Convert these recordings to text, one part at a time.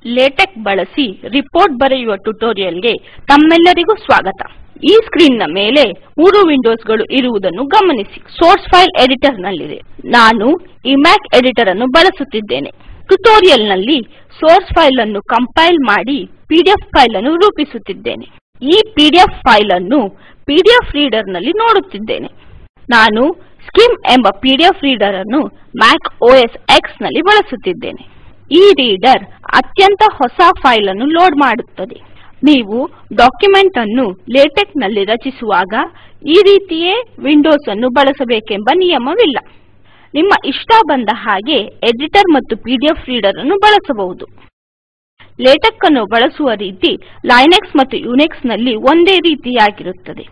LaTeX ಬಳಸಿ report ಬರೆಯುವ ಟ್ಯುಟೋರಿಯಲ್ಗೆ ತಮ್ಮೆಲ್ಲರಿಗೂ ಸ್ವಾಗತ. ಈ ಸ್ಕ್ರೀನ್ ನ ಮೇಲೆ 3 ವಿಂಡೋಸ್ಗಳು ಇರುವುದನ್ನು ಗಮನಿಸಿ. ಸೋರ್ಸ್ ಫೈಲ್ ಎಡಿಟರ್ ನಲ್ಲಿದೆ. ನಾನು ಇಮ್ಯಾಕ್ ಎಡಿಟರ್ ಅನ್ನು ಬಳಸುತ್ತಿದ್ದೇನೆ. ಟ್ಯುಟೋರಿಯಲ್ ನಲ್ಲಿ ಸೋರ್ಸ್ ಫೈಲ್ ಅನ್ನು ಕಂಪೈಲ್ ಮಾಡಿ ಪಿಡಿಎಫ್ ಫೈಲ್ ಅನ್ನು ರೂಪಿಸುತ್ತಿದ್ದೇನೆ. ಈ ಪಿಡಿಎಫ್ ಫೈಲ್ ಅನ್ನು ಪಿಡಿಎಫ್ ರೀಡರ್ ನಲ್ಲಿ ನೋಡುತ್ತಿದ್ದೇನೆ. ನಾನು ಸ್ಕಿಮ್ ಎಂಬ ಪಿಡಿಎಫ್ ರೀಡರ್ ಅನ್ನು ಮ್ಯಾಕ್ OS X ನಲ್ಲಿ ಬಳಸುತ್ತಿದ್ದೇನೆ. ಈ ರೀಡರ್ ಅತ್ಯಂತ ಹೊಸ ಫೈಲ್ ಅನ್ನು ಲೋಡ್ ಮಾಡುತ್ತದೆ. ನೀವು ಡಾಕ್ಯುಮೆಂಟ್ ಅನ್ನು ಲೇಟೆಕ್ ನಲ್ಲಿ ರಚಿಸುವಾಗ ಈ ರೀತಿಯೇ ವಿಂಡೋಸ್ ಅನ್ನು ಬಳಸಬೇಕೆಂಬ ನಿಯಮವಿಲ್ಲ. ನಿಮ್ಮ ಇಷ್ಟ ಬಂದ ಹಾಗೆ ಎಡಿಟರ್ ಮತ್ತು ಪಿಡಿಎಫ್ ರೀಡರ್ ಅನ್ನು ಬಳಸಬಹುದು. ಲೇಟೆಕ್ ಅನ್ನು ಬಳಸುವ ರೀತಿ ಲೈನಕ್ಸ್ ಮತ್ತು ಯುನಿಕ್ಸ್ ನಲ್ಲಿ ಒಂದೇ ರೀತಿಯಾಗಿರುತ್ತದೆ.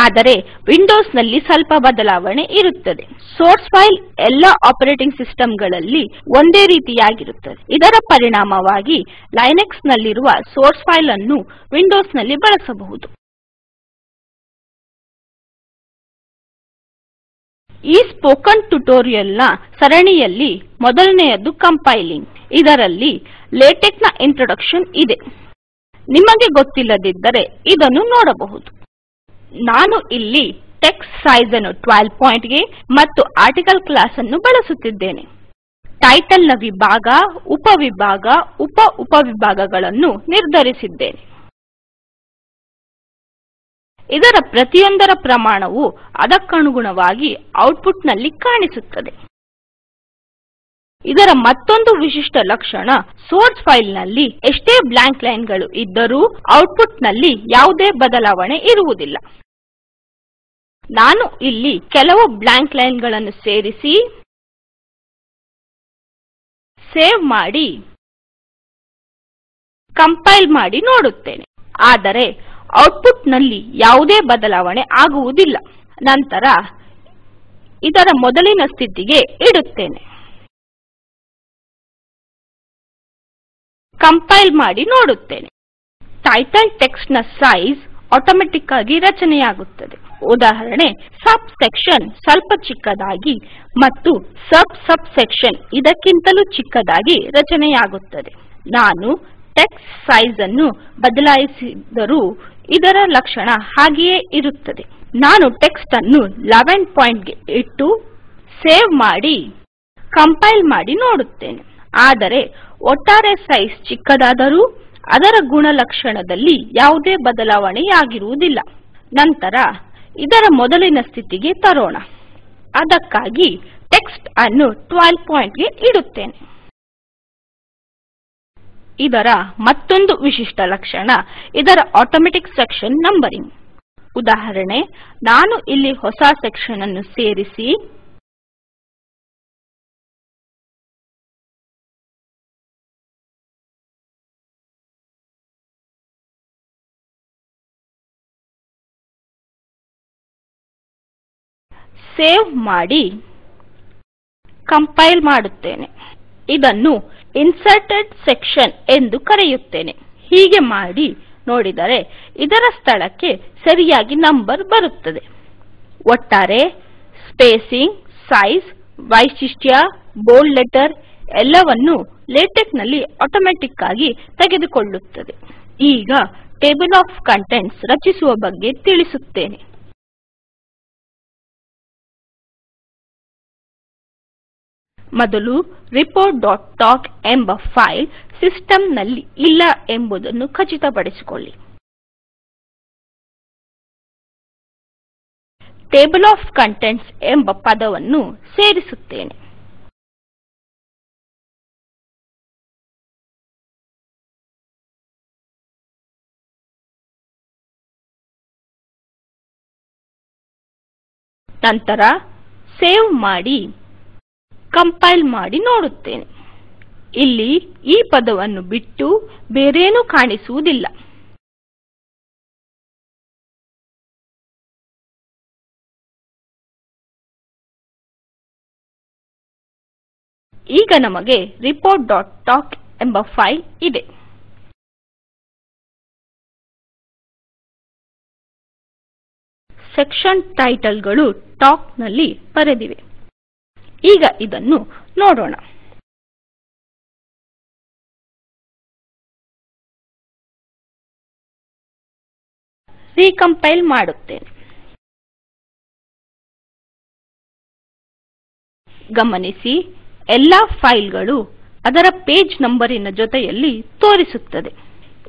ಆದರೆ ವಿಂಡೋಸ್ ನಲ್ಲಿ ಸ್ವಲ್ಪ ಬದಲಾವಣೆ ಇರುತ್ತದೆ. ಸೋರ್ಸ್ ಫೈಲ್ ಎಲ್ಲ ಆಪರೇಟಿಂಗ್ ಸಿಸ್ಟಂಗಳಲ್ಲಿ ಒಂದೇ ರೀತಿಯಾಗಿರುತ್ತದೆ. ಇದರ ಪರಿಣಾಮವಾಗಿ ಲೈನಕ್ಸ್ ನಲ್ಲಿರುವ ಸೋರ್ಸ್ ಫೈಲ್ ಅನ್ನು ವಿಂಡೋಸ್ ನಲ್ಲಿ ಬಳಸಬಹುದು. ಈ ಸ್ಪೋಕನ್ ಟ್ಯುಟೋರಿಯಲ್ ನ ಸರಣಿಯಲ್ಲಿ ಮೊದಲನೆಯದು ಕಂಪೈಲಿಂಗ್. ಇದರಲ್ಲಿ ಲೇಟೆಕ್ ನ ಇಂಟ್ರೊಡಕ್ಷನ್ ಇದೆ. ನಿಮಗೆ ಗೊತ್ತಿಲ್ಲದಿದ್ದರೆ ಇದನ್ನು ನೋಡಬಹುದು. ನಾನು ಇಲ್ಲಿ ಟೆಕ್ಸ್ಟ್ ಸೈಜ್ ಅನ್ನು 12 ಪಾಯಿಂಟ್ ಗೆ ಮತ್ತು ಆರ್ಟಿಕಲ್ ಕ್ಲಾಸ್ ಅನ್ನು ಬಳಸುತ್ತಿದ್ದೇನೆ. ಟೈಟಲ್ ನ ವಿಭಾಗ, ಉಪವಿಭಾಗ, ಉಪವಿಭಾಗಗಳನ್ನು ನಿರ್ಧರಿಸಿದ್ದೇನೆ. ಇದರ ಪ್ರತಿಯೊಂದರ ಪ್ರಮಾಣವು ಅದಕ್ಕನುಗುಣವಾಗಿ ಔಟ್ಪುಟ್ ನಲ್ಲಿ ಕಾಣಿಸುತ್ತದೆ. ಇದರ ಮತ್ತೊಂದು ವಿಶಿಷ್ಟ ಲಕ್ಷಣ, ಸೋರ್ಸ್ ಫೈಲ್ ನಲ್ಲಿ ಎಷ್ಟೇ ಬ್ಲಾಂಕ್ ಲೈನ್ ಗಳು ಇದ್ದರೂ ಔಟ್ಪುಟ್ ನಲ್ಲಿ ಯಾವುದೇ ಬದಲಾವಣೆ ಇರುವುದಿಲ್ಲ. ನಾನು ಇಲ್ಲಿ ಕೆಲವು ಬ್ಲಾಂಕ್ ಲೈನ್ ಗಳನ್ನು ಸೇರಿಸಿ ಸೇವ್ ಮಾಡಿ ಕಂಪೈಲ್ ಮಾಡಿ ನೋಡುತ್ತೇನೆ. ಆದರೆ ಔಟ್ಪುಟ್ ನಲ್ಲಿ ಯಾವುದೇ ಬದಲಾವಣೆ ಆಗುವುದಿಲ್ಲ. ನಂತರ ಇದರ ಮೊದಲಿನ ಸ್ಥಿತಿಗೆ ಇಡುತ್ತೇನೆ. ಕಂಪೈಲ್ ಮಾಡಿ ನೋಡುತ್ತೇನೆ. ಟೈಟಲ್ ಟೆಕ್ಸ್ಟ್ ನ ಸೈಜ್ ಆಟೋಮ್ಯಾಟಿಕ್ ಆಗಿ ರಚನೆಯಾಗುತ್ತದೆ. ಉದಾಹರಣೆ, ಸಬ್ ಸೆಕ್ಷನ್ ಸ್ವಲ್ಪ ಚಿಕ್ಕದಾಗಿ ಮತ್ತು ಸಬ್ ಸೆಕ್ಷನ್ ಇದಕ್ಕಿಂತಲೂ ಚಿಕ್ಕದಾಗಿ ರಚನೆಯಾಗುತ್ತದೆ. ನಾನು ಟೆಕ್ಸ್ಟ್ ಸೈಜ್ ಅನ್ನು ಬದಲಾಯಿಸಿದರೂ ಇದರ ಲಕ್ಷಣ ಹಾಗೆಯೇ ಇರುತ್ತದೆ. ನಾನು ಟೆಕ್ಸ್ಟ್ ಅನ್ನು 11 ಪಾಯಿಂಟ್ ಗೆ ಇಟ್ಟು ಸೇವ್ ಮಾಡಿ ಕಂಪೈಲ್ ಮಾಡಿ ನೋಡುತ್ತೇನೆ. ಆದರೆ ಒಟ್ಟಾರೆ ಸೈಜ್ ಚಿಕ್ಕದಾದರೂ ಅದರ ಗುಣಲಕ್ಷಣದಲ್ಲಿ ಯಾವುದೇ ಬದಲಾವಣೆಯಾಗಿರುವುದಿಲ್ಲ. ನಂತರ ಇದರ ಮೊದಲಿನ ಸ್ಥಿತಿಗೆ ತರೋಣ. ಅದಕ್ಕಾಗಿ ಟೆಕ್ಸ್ಟ್ ಅನ್ನು 12 ಪಾಯಿಂಟ್ ಗೆ ಇಡುತ್ತೇನೆ. ಇದರ ಮತ್ತೊಂದು ವಿಶಿಷ್ಟ ಲಕ್ಷಣ, ಇದರ ಆಟೋಮ್ಯಾಟಿಕ್ ಸೆಕ್ಷನ್ ನಂಬರಿಂಗ್. ಉದಾಹರಣೆ, ನಾನು ಇಲ್ಲಿ ಹೊಸ ಸೆಕ್ಷನ್ ಅನ್ನು ಸೇರಿಸಿ ಸೇವ್ ಮಾಡಿ ಕಂಪೈಲ್ ಮಾಡುತ್ತೇನೆ. ಇದನ್ನು ಇನ್ಸರ್ಟೆಡ್ ಸೆಕ್ಷನ್ ಎಂದು ಕರೆಯುತ್ತೇನೆ. ಹೀಗೆ ಮಾಡಿ ನೋಡಿದರೆ ಇದರ ಸ್ಥಳಕ್ಕೆ ಸರಿಯಾಗಿ ನಂಬರ್ ಬರುತ್ತದೆ. ಒಟ್ಟಾರೆ ಸ್ಪೇಸಿಂಗ್, ಸೈಜ್, ವೈಶಿಷ್ಟ್ಯ, ಬೋಲ್ಡ್ ಲೆಟರ್ ಎಲ್ಲವನ್ನು ಲೇಟೆಕ್ ನಲ್ಲಿ ಆಟೋಮ್ಯಾಟಿಕ್ ಆಗಿ ತೆಗೆದುಕೊಳ್ಳುತ್ತದೆ. ಈಗ ಟೇಬಲ್ ಆಫ್ ಕಂಟೆಂಟ್ಸ್ ರಚಿಸುವ ಬಗ್ಗೆ ತಿಳಿಸುತ್ತೇನೆ. ಮೊದಲು report.talk ಎಂಬ ಫೈಲ್ ಸಿಸ್ಟಮ್ ನಲ್ಲಿ ಇಲ್ಲ ಎಂಬುದನ್ನು ಖಚಿತಪಡಿಸಿಕೊಳ್ಳಿ. ಟೇಬಲ್ ಆಫ್ ಕಂಟೆಂಟ್ಸ್ ಎಂಬ ಪದವನ್ನು ಸೇರಿಸುತ್ತೇನೆ. ನಂತರ ಸೇವ್ ಮಾಡಿ ಕಂಪೈಲ್ ಮಾಡಿ ನೋಡುತ್ತೇನೆ. ಇಲ್ಲಿ ಈ ಪದವನ್ನು ಬಿಟ್ಟು ಬೇರೇನೂ ಕಾಣಿಸುವುದಿಲ್ಲ. ಈಗ ನಮಗೆ report.talk ಎಂಬ ಫೈಲ್ ಇದೆ. ಸೆಕ್ಷನ್ ಟೈಟಲ್ ಗಳು ಟಾಕ್ ನಲ್ಲಿ ಬರೆದಿವೆ. ಈಗ ಇದನ್ನು ನೋಡೋಣ. ರೀಕಂಪೈಲ್ ಮಾಡುತ್ತೇನೆ. ಗಮನಿಸಿ, ಎಲ್ಲಾ ಫೈಲ್ಗಳು ಅದರ ಪೇಜ್ ನಂಬರಿನ ಜೊತೆಯಲ್ಲಿ ತೋರಿಸುತ್ತದೆ.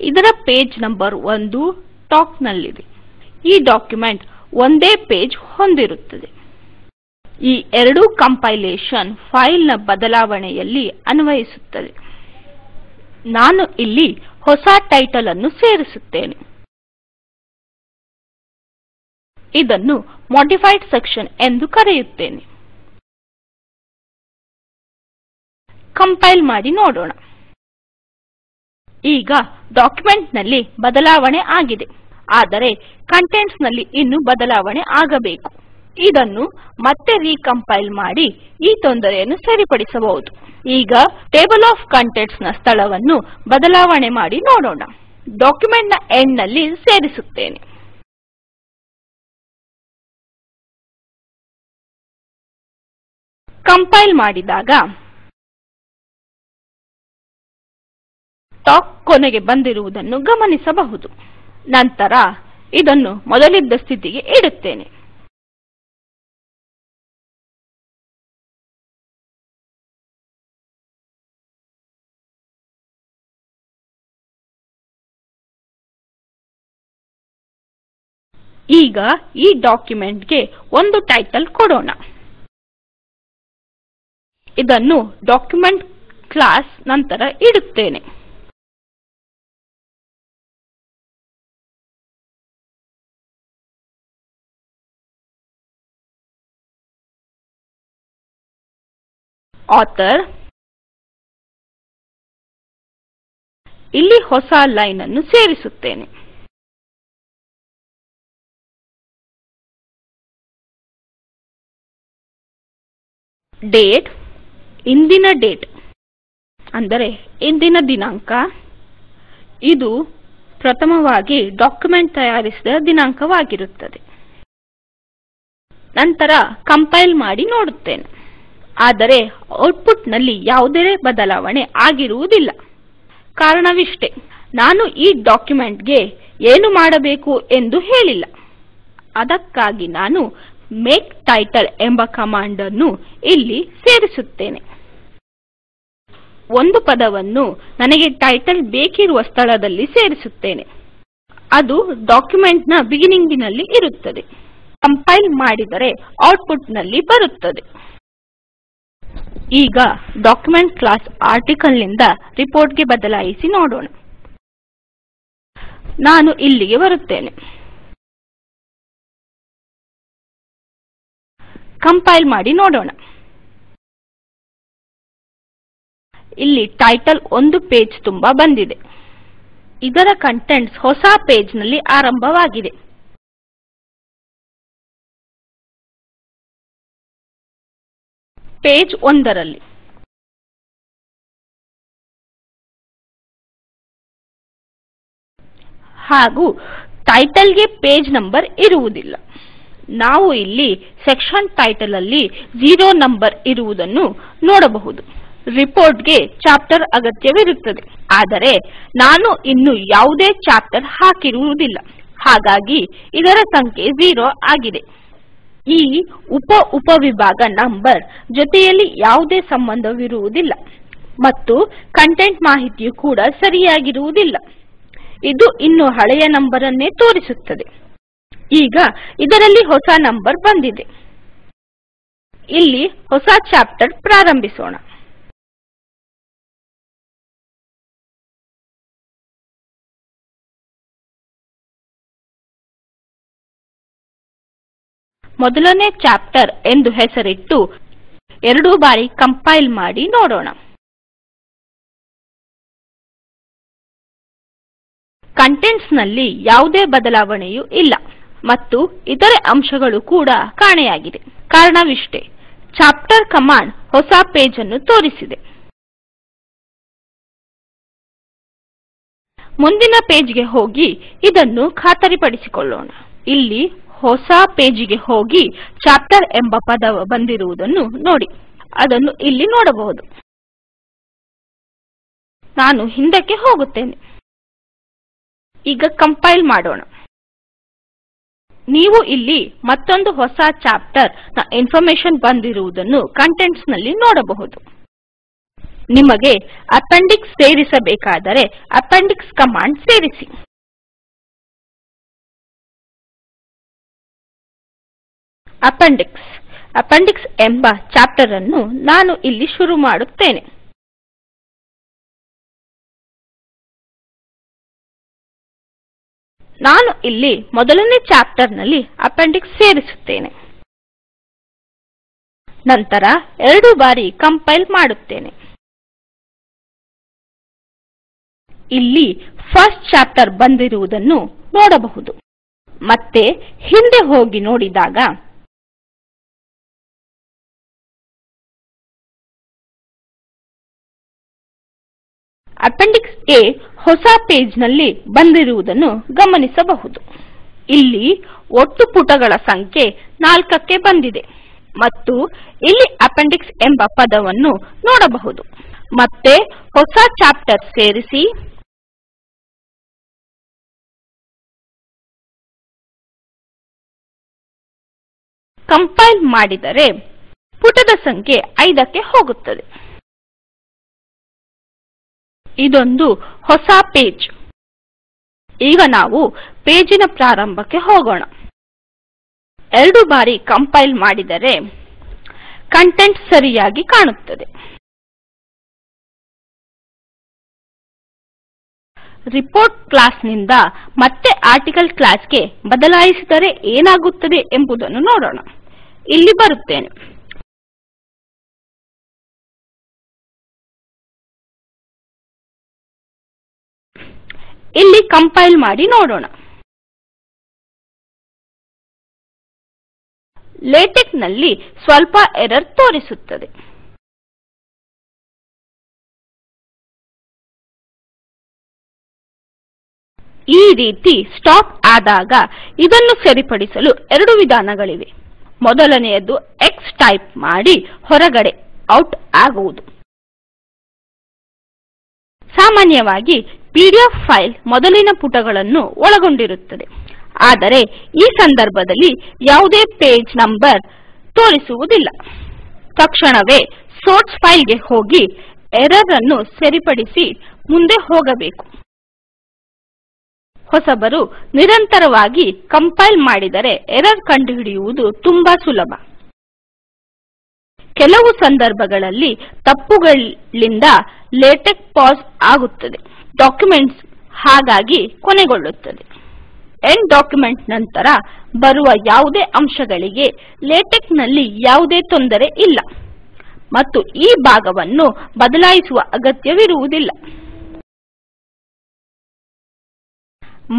ಇದರ ಪೇಜ್ ನಂಬರ್ 1 ಟಾಪ್ ನಲ್ಲಿದೆ. ಈ ಡಾಕ್ಯುಮೆಂಟ್ ಒಂದೇ ಪೇಜ್ ಹೊಂದಿರುತ್ತದೆ. ಈ ಎರಡೂ ಕಂಪೈಲೇಷನ್ ಫೈಲ್ ನ ಬದಲಾವಣೆಯಲ್ಲಿ ಅನ್ವಯಿಸುತ್ತದೆ. ನಾನು ಇಲ್ಲಿ ಹೊಸ ಟೈಟಲ್ ಅನ್ನು ಸೇರಿಸುತ್ತೇನೆ. ಇದನ್ನು ಮಾಡಿಫೈಡ್ ಸೆಕ್ಷನ್ ಎಂದು ಕರೆಯುತ್ತೇನೆ. ಕಂಪೈಲ್ ಮಾಡಿ ನೋಡೋಣ. ಈಗ ಡಾಕ್ಯುಮೆಂಟ್ ನಲ್ಲಿ ಬದಲಾವಣೆ ಆಗಿದೆ, ಆದರೆ ಕಂಟೆಂಟ್ಸ್ ನಲ್ಲಿ ಇನ್ನೂ ಬದಲಾವಣೆ ಆಗಬೇಕು. ಇದನ್ನು ಮತ್ತೆ ರೀಕಂಪೈಲ್ ಮಾಡಿ ಈ ತೊಂದರೆಯನ್ನು ಸರಿಪಡಿಸಬಹುದು. ಈಗ ಟೇಬಲ್ ಆಫ್ ಕಂಟೆಂಟ್ಸ್ ನ ಸ್ಥಳವನ್ನು ಬದಲಾವಣೆ ಮಾಡಿ ನೋಡೋಣ. ಡಾಕ್ಯುಮೆಂಟ್ ನ ಎಂಡ್ ನಲ್ಲಿ ಸೇರಿಸುತ್ತೇನೆ. ಕಂಪೈಲ್ ಮಾಡಿದಾಗ ಟಾಪ್ ಕೊನೆಗೆ ಬಂದಿರುವುದನ್ನು ಗಮನಿಸಬಹುದು. ನಂತರ ಇದನ್ನು ಮೊದಲಿದ್ದ ಸ್ಥಿತಿಗೆ ಇಡುತ್ತೇನೆ. ಈಗ ಈ ಡಾಕ್ಯುಮೆಂಟ್ಗೆ ಒಂದು ಟೈಟಲ್ ಕೊಡೋಣ. ಇದನ್ನು ಡಾಕ್ಯುಮೆಂಟ್ ಕ್ಲಾಸ್ ನಂತರ ಇಡುತ್ತೇನೆ. ಆಥರ್, ಇಲ್ಲಿ ಹೊಸ ಲೈನ್ ಅನ್ನು ಸೇರಿಸುತ್ತೇನೆ. ಡೇಟ್, ಇಂದಿನ ಡೇಟ್ ಅಂದರೆ ಇಂದಿನ ದಿನಾಂಕ. ಇದು ಪ್ರಥಮವಾಗಿ ಡಾಕ್ಯುಮೆಂಟ್ ತಯಾರಿಸಿದ ದಿನಾಂಕವಾಗಿರುತ್ತದೆ. ನಂತರ ಕಂಪೈಲ್ ಮಾಡಿ ನೋಡುತ್ತೇನೆ, ಆದರೆ ಔಟ್ಪುಟ್ ನಲ್ಲಿ ಯಾವುದೇ ಬದಲಾವಣೆ ಆಗಿರುವುದಿಲ್ಲ. ಕಾರಣವಿಷ್ಟೇ, ನಾನು ಈ ಡಾಕ್ಯುಮೆಂಟ್ಗೆ ಏನು ಮಾಡಬೇಕು ಎಂದು ಹೇಳಿಲ್ಲ. ಅದಕ್ಕಾಗಿ ನಾನು ಮೇಕ್ ಟೈಟಲ್ ಎಂಬ ಕಮಾಂಡ್ ಅನ್ನು ಇಲ್ಲಿ ಸೇರಿಸುತ್ತೇನೆ. ಒಂದು ಪದವನ್ನು ನನಗೆ ಟೈಟಲ್ ಬೇಕಿರುವ ಸ್ಥಳದಲ್ಲಿ ಸೇರಿಸುತ್ತೇನೆ. ಅದು ಡಾಕ್ಯುಮೆಂಟ್ ನ ಬಿಗಿನಿಂಗಿನಲ್ಲಿ ಇರುತ್ತದೆ. ಕಂಪೈಲ್ ಮಾಡಿದರೆ ಔಟ್ಪುಟ್ ನಲ್ಲಿ ಬರುತ್ತದೆ. ಈಗ ಡಾಕ್ಯುಮೆಂಟ್ ಕ್ಲಾಸ್ ಆರ್ಟಿಕಲ್ ನಿಂದ ರಿಪೋರ್ಟ್ ಗೆ ಬದಲಾಯಿಸಿ ನೋಡೋಣ. ನಾನು ಇಲ್ಲಿಗೆ ಬರುತ್ತೇನೆ. ಕಂಪೈಲ್ ಮಾಡಿ ನೋಡೋಣ. ಇಲ್ಲಿ ಟೈಟಲ್ ಒಂದು ಪೇಜ್ ತುಂಬಾ ಬಂದಿದೆ. ಇದರ ಕಂಟೆಂಟ್ಸ್ ಹೊಸ ಪೇಜ್ ನಲ್ಲಿ ಆರಂಭವಾಗಿದೆ. ಪೇಜ್ 1ರಲ್ಲಿ ಹಾಗೂ ಟೈಟಲ್ ಗೆ ಪೇಜ್ ನಂಬರ್ ಇರುವುದಿಲ್ಲ. ನಾವು ಇಲ್ಲಿ ಸೆಕ್ಷನ್ ಟೈಟಲ್ ಅಲ್ಲಿ 0 ನಂಬರ್ ಇರುವುದನ್ನು ನೋಡಬಹುದು. ರಿಪೋರ್ಟ್ ಗೆ ಚಾಪ್ಟರ್ ಅಗತ್ಯವಿರುತ್ತದೆ, ಆದರೆ ನಾನು ಇನ್ನು ಯಾವುದೇ ಚಾಪ್ಟರ್ ಹಾಕಿರುವುದಿಲ್ಲ. ಹಾಗಾಗಿ ಇದರ ಸಂಖ್ಯೆ 0 ಆಗಿದೆ. ಈ ಉಪವಿಭಾಗ ನಂಬರ್ ಜೊತೆಯಲ್ಲಿ ಯಾವುದೇ ಸಂಬಂಧವಿರುವುದಿಲ್ಲ ಮತ್ತು ಕಂಟೆಂಟ್ ಮಾಹಿತಿಯು ಕೂಡ ಸರಿಯಾಗಿರುವುದಿಲ್ಲ. ಇದು ಇನ್ನು ಹಳೆಯ ನಂಬರ್ ಅನ್ನೇ ತೋರಿಸುತ್ತದೆ. ಈಗ ಇದರಲ್ಲಿ ಹೊಸ ನಂಬರ್ ಬಂದಿದೆ. ಇಲ್ಲಿ ಹೊಸ ಚಾಪ್ಟರ್ ಪ್ರಾರಂಭಿಸೋಣ. ಮೊದಲನೇ ಚಾಪ್ಟರ್ ಎಂದು ಹೆಸರಿಟ್ಟು 2 ಬಾರಿ ಕಂಪೈಲ್ ಮಾಡಿ ನೋಡೋಣ. ಕಂಟೆಂಟ್ಸ್ ನಲ್ಲಿ ಯಾವುದೇ ಬದಲಾವಣೆಯೂ ಇಲ್ಲ ಮತ್ತು ಇತರೆ ಅಂಶಗಳು ಕೂಡ ಕಾಣೆಯಾಗಿದೆ. ಕಾರಣವಿಷ್ಟೇ, ಚಾಪ್ಟರ್ ಕಮಾಂಡ್ ಹೊಸ ಪೇಜ್ ಅನ್ನು ತೋರಿಸಿದೆ. ಮುಂದಿನ ಪೇಜ್ಗೆ ಹೋಗಿ ಇದನ್ನು ಖಾತರಿಪಡಿಸಿಕೊಳ್ಳೋಣ. ಇಲ್ಲಿ ಹೊಸ ಪೇಜಿಗೆ ಹೋಗಿ ಚಾಪ್ಟರ್ ಎಂಬ ಪದ ಬಂದಿರುವುದನ್ನು ನೋಡಿ. ಅದನ್ನು ಇಲ್ಲಿ ನೋಡಬಹುದು. ನಾನು ಹಿಂದಕ್ಕೆ ಹೋಗುತ್ತೇನೆ. ಈಗ ಕಂಪೈಲ್ ಮಾಡೋಣ. ನೀವು ಇಲ್ಲಿ ಮತ್ತೊಂದು ಹೊಸ ಚಾಪ್ಟರ್ ನ ಇನ್ಫಾರ್ಮೇಶನ್ ಬಂದಿರುವುದನ್ನು ಕಂಟೆಂಟ್ಸ್ ನಲ್ಲಿ ನೋಡಬಹುದು. ನಿಮಗೆ ಅಪೆಂಡಿಕ್ಸ್ ಸೇರಿಸಬೇಕಾದರೆ ಅಪೆಂಡಿಕ್ಸ್ ಕಮಾಂಡ್ ಸೇರಿಸಿ. ಅಪೆಂಡಿಕ್ಸ್ ಎಂಬ ಚಾಪ್ಟರ್ ಅನ್ನು ನಾನು ಇಲ್ಲಿ ಶುರು ಮಾಡುತ್ತೇನೆ. ನಾನು ಇಲ್ಲಿ ಮೊದಲನೇ ಚಾಪ್ಟರ್ ನಲ್ಲಿ ಅಪೆಂಡಿಕ್ಸ್ ಸೇರಿಸುತ್ತೇನೆ. ನಂತರ 2 ಬಾರಿ ಕಂಪೈಲ್ ಮಾಡುತ್ತೇನೆ. ಇಲ್ಲಿ ಫಸ್ಟ್ ಚಾಪ್ಟರ್ ಬಂದಿರುವುದನ್ನು ನೋಡಬಹುದು. ಮತ್ತೆ ಹಿಂದೆ ಹೋಗಿ ನೋಡಿದಾಗ ಅಪೆಂಡಿಕ್ಸ್ ಎ ಹೊಸ ಪೇಜ್ ನಲ್ಲಿ ಬಂದಿರುವುದನ್ನು ಗಮನಿಸಬಹುದು. ಇಲ್ಲಿ ಒಟ್ಟು ಪುಟಗಳ ಸಂಖ್ಯೆ 4ಕ್ಕೆ ಬಂದಿದೆ ಮತ್ತು ಇಲ್ಲಿ ಅಪೆಂಡಿಕ್ಸ್ ಎಂಬ ಪದವನ್ನು ನೋಡಬಹುದು. ಮತ್ತೆ ಹೊಸ ಚಾಪ್ಟರ್ ಸೇರಿಸಿ ಕಂಪೈಲ್ ಮಾಡಿದರೆ ಪುಟದ ಸಂಖ್ಯೆ 5ಕ್ಕೆ ಹೋಗುತ್ತದೆ. ಇದೊಂದು ಹೊಸ ಪೇಜ್. ಈಗ ನಾವು ಪೇಜಿನ ಪ್ರಾರಂಭಕ್ಕೆ ಹೋಗೋಣ. 2 ಬಾರಿ ಕಂಪೈಲ್ ಮಾಡಿದರೆ ಕಂಟೆಂಟ್ ಸರಿಯಾಗಿ ಕಾಣುತ್ತದೆ. ರಿಪೋರ್ಟ್ ಕ್ಲಾಸ್ ನಿಂದ ಮತ್ತೆ ಆರ್ಟಿಕಲ್ ಕ್ಲಾಸ್ಗೆ ಬದಲಾಯಿಸಿದರೆ ಏನಾಗುತ್ತದೆ ಎಂಬುದನ್ನು ನೋಡೋಣ. ಇಲ್ಲಿ ಬರುತ್ತೇನೆ. ಇಲ್ಲಿ ಕಂಪೈಲ್ ಮಾಡಿ ನೋಡೋಣ. ಲೇಟೆಕ್ ನಲ್ಲಿ ಸ್ವಲ್ಪ ಎರರ್ ತೋರಿಸುತ್ತದೆ. ಈ ರೀತಿ ಸ್ಟಾಪ್ ಆದಾಗ ಇದನ್ನು ಸರಿಪಡಿಸಲು 2 ವಿಧಾನಗಳಿವೆ. ಮೊದಲನೆಯದು X ಟೈಪ್ ಮಾಡಿ ಹೊರಗಡೆ ಔಟ್ ಆಗುವುದು. ಸಾಮಾನ್ಯವಾಗಿ ಪಿಡಿಎಫ್ ಫೈಲ್ ಮೊದಲಿನ ಪುಟಗಳನ್ನು ಒಳಗೊಂಡಿರುತ್ತದೆ. ಆದರೆ ಈ ಸಂದರ್ಭದಲ್ಲಿ ಯಾವುದೇ ಪೇಜ್ ನಂಬರ್ ತೋರಿಸುವುದಿಲ್ಲ. ತಕ್ಷಣವೇ ಸೋರ್ಸ್ ಫೈಲ್ ಗೆ ಹೋಗಿ ಎರರ್ ಅನ್ನು ಸರಿಪಡಿಸಿ ಮುಂದೆ ಹೋಗಬೇಕು. ಹೊಸಬರು ನಿರಂತರವಾಗಿ ಕಂಪೈಲ್ ಮಾಡಿದರೆ ಎರರ್ ಕಂಡುಹಿಡಿಯುವುದು ತುಂಬಾ ಸುಲಭ. ಕೆಲವು ಸಂದರ್ಭಗಳಲ್ಲಿ ತಪ್ಪುಗಳಿಂದ ಲೇಟೆಕ್ ಪಾಸ್ ಆಗುತ್ತದೆ. ಡಾಕ್ಯುಮೆಂಟ್ಸ್ ಹಾಗಾಗಿ ಕೊನೆಗೊಳ್ಳುತ್ತದೆ. ಎಂಡ್ ಡಾಕ್ಯುಮೆಂಟ್ ನಂತರ ಬರುವ ಯಾವುದೇ ಅಂಶಗಳಿಗೆ ಲೇಟೆಕ್ ನಲ್ಲಿ ಯಾವುದೇ ತೊಂದರೆ ಇಲ್ಲ ಮತ್ತು ಈ ಭಾಗವನ್ನು ಬದಲಾಯಿಸುವ ಅಗತ್ಯವಿರುವುದಿಲ್ಲ.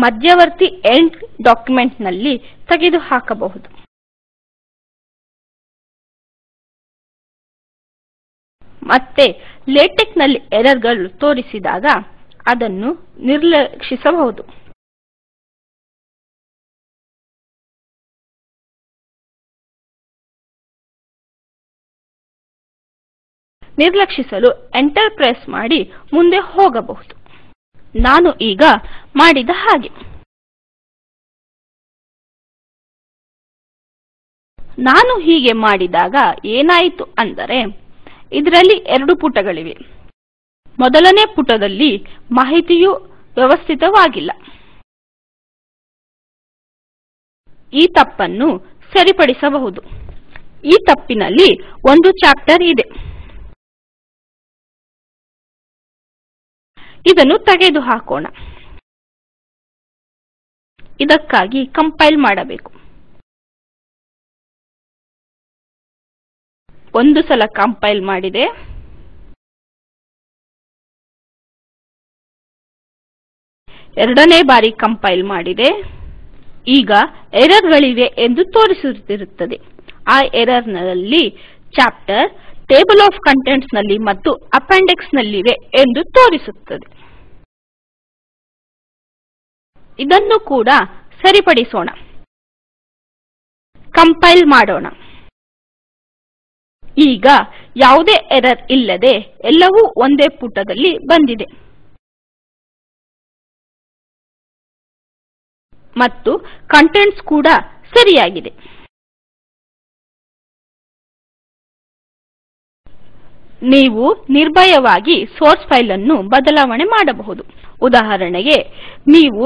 ಮಧ್ಯವರ್ತಿ ಎಂಡ್ ಡಾಕ್ಯುಮೆಂಟ್ ನಲ್ಲಿ ತೆಗೆದುಹಾಕಬಹುದು. ಮತ್ತೆ ಲೇಟೆಕ್ ನಲ್ಲಿ ಎರರ್ ಗಳು ತೋರಿಸಿದಾಗ ಅದನ್ನು ನಿರ್ಲಕ್ಷಿಸಬಹುದು. ನಿರ್ಲಕ್ಷಿಸಲು ಎಂಟರ್ ಪ್ರೆಸ್ ಮಾಡಿ ಮುಂದೆ ಹೋಗಬಹುದು. ನಾನು ಈಗ ಮಾಡಿದ ಹಾಗೆ. ನಾನು ಹೀಗೆ ಮಾಡಿದಾಗ ಏನಾಯಿತು ಅಂದರೆ ಇದರಲ್ಲಿ 2 ಪುಟಗಳಿವೆ. ಮೊದಲನೇ ಪುಟದಲ್ಲಿ ಮಾಹಿತಿಯು ವ್ಯವಸ್ಥಿತವಾಗಿಲ್ಲ. ಈ ತಪ್ಪನ್ನು ಸರಿಪಡಿಸಬಹುದು. ಈ ತಪ್ಪಿನಲ್ಲಿ ಒಂದು ಚಾಪ್ಟರ್ ಇದೆ. ಇದನ್ನು ತೆಗೆದುಹಾಕೋಣ. ಇದಕ್ಕಾಗಿ ಕಂಪೈಲ್ ಮಾಡಬೇಕು. ಒಂದು ಸಲ ಕಂಪೈಲ್ ಮಾಡಿದೆ. ಎರಡನೇ ಬಾರಿ ಕಂಪೈಲ್ ಮಾಡಿದೆ. ಈಗ ಎರರ್ ಗಳಿವೆ ಎಂದು ತೋರಿಸುತ್ತಿರುತ್ತದೆ. ಆ ಎರರ್ ನಲ್ಲಿ ಚಾಪ್ಟರ್ ಟೇಬಲ್ ಆಫ್ ಕಂಟೆಂಟ್ಸ್ ನಲ್ಲಿ ಮತ್ತು ಅಪೆಂಡಿಕ್ಸ್ ನಲ್ಲಿವೆ ಎಂದು ತೋರಿಸುತ್ತದೆ. ಇದನ್ನು ಕೂಡ ಸರಿಪಡಿಸೋಣ. ಕಂಪೈಲ್ ಮಾಡೋಣ. ಈಗ ಯಾವುದೇ ಎರರ್ ಇಲ್ಲದೆ ಎಲ್ಲವೂ ಒಂದೇ ಪುಟದಲ್ಲಿ ಬಂದಿದೆ ಮತ್ತು ಕಂಟೆಂಟ್ಸ್ ಕೂಡ ಸರಿಯಾಗಿದೆ. ನೀವು ನಿರ್ಭಯವಾಗಿ ಸೋರ್ಸ್ ಫೈಲ್ ಅನ್ನು ಬದಲಾವಣೆ ಮಾಡಬಹುದು. ಉದಾಹರಣೆಗೆ ನೀವು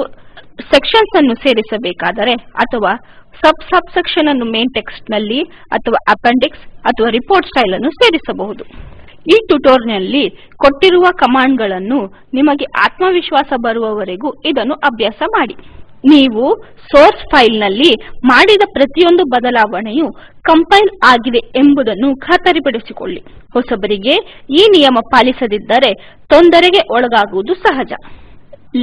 ಸೆಕ್ಷನ್ಸ್ ಅನ್ನು ಸೇರಿಸಬೇಕಾದರೆ ಅಥವಾ ಸಬ್ ಸೆಕ್ಷನ್ ಅನ್ನು ಮೇನ್ ಟೆಕ್ಸ್ಟ್ ನಲ್ಲಿ ಅಥವಾ ಅಪೆಂಡಿಕ್ಸ್ ಅಥವಾ ರಿಪೋರ್ಟ್ ಸ್ಟೈಲ್ ಅನ್ನು ಸೇರಿಸಬಹುದು. ಈ ಟ್ಯುಟೋರಿಯಲ್ ನಲ್ಲಿ ಕೊಟ್ಟಿರುವ ಕಮಾಂಡ್ ಗಳನ್ನು ನಿಮಗೆ ಆತ್ಮವಿಶ್ವಾಸ ಬರುವವರೆಗೂ ಇದನ್ನು ಅಭ್ಯಾಸ ಮಾಡಿ. ನೀವು ಸೋರ್ಸ್ ಫೈಲ್ ನಲ್ಲಿ ಮಾಡಿದ ಪ್ರತಿಯೊಂದು ಬದಲಾವಣೆಯು ಕಂಪೈಲ್ ಆಗಿದೆ ಎಂಬುದನ್ನು ಖಾತರಿಪಡಿಸಿಕೊಳ್ಳಿ. ಹೊಸಬರಿಗೆ ಈ ನಿಯಮ ಪಾಲಿಸದಿದ್ದರೆ ತೊಂದರೆಗೆ ಒಳಗಾಗುವುದು ಸಹಜ.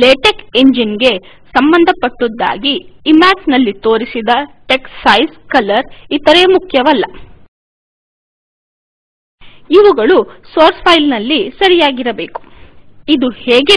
ಲೇಟೆಕ್ ಎಂಜಿನ್ ಗೆ ಸಂಬಂಧಪಟ್ಟದ್ದಾಗಿ ಇಮ್ಯಾಕ್ಸ್ ನಲ್ಲಿ ತೋರಿಸಿದ ಟೆಕ್ಸ್ಟ್ ಸೈಜ್, ಕಲರ್ ಇತರೆ ಮುಖ್ಯವಲ್ಲ. ಇವುಗಳು ಸೋರ್ಸ್ ಫೈಲ್ ನಲ್ಲಿ ಸರಿಯಾಗಿರಬೇಕು. ಇದು ಹೇಗೆ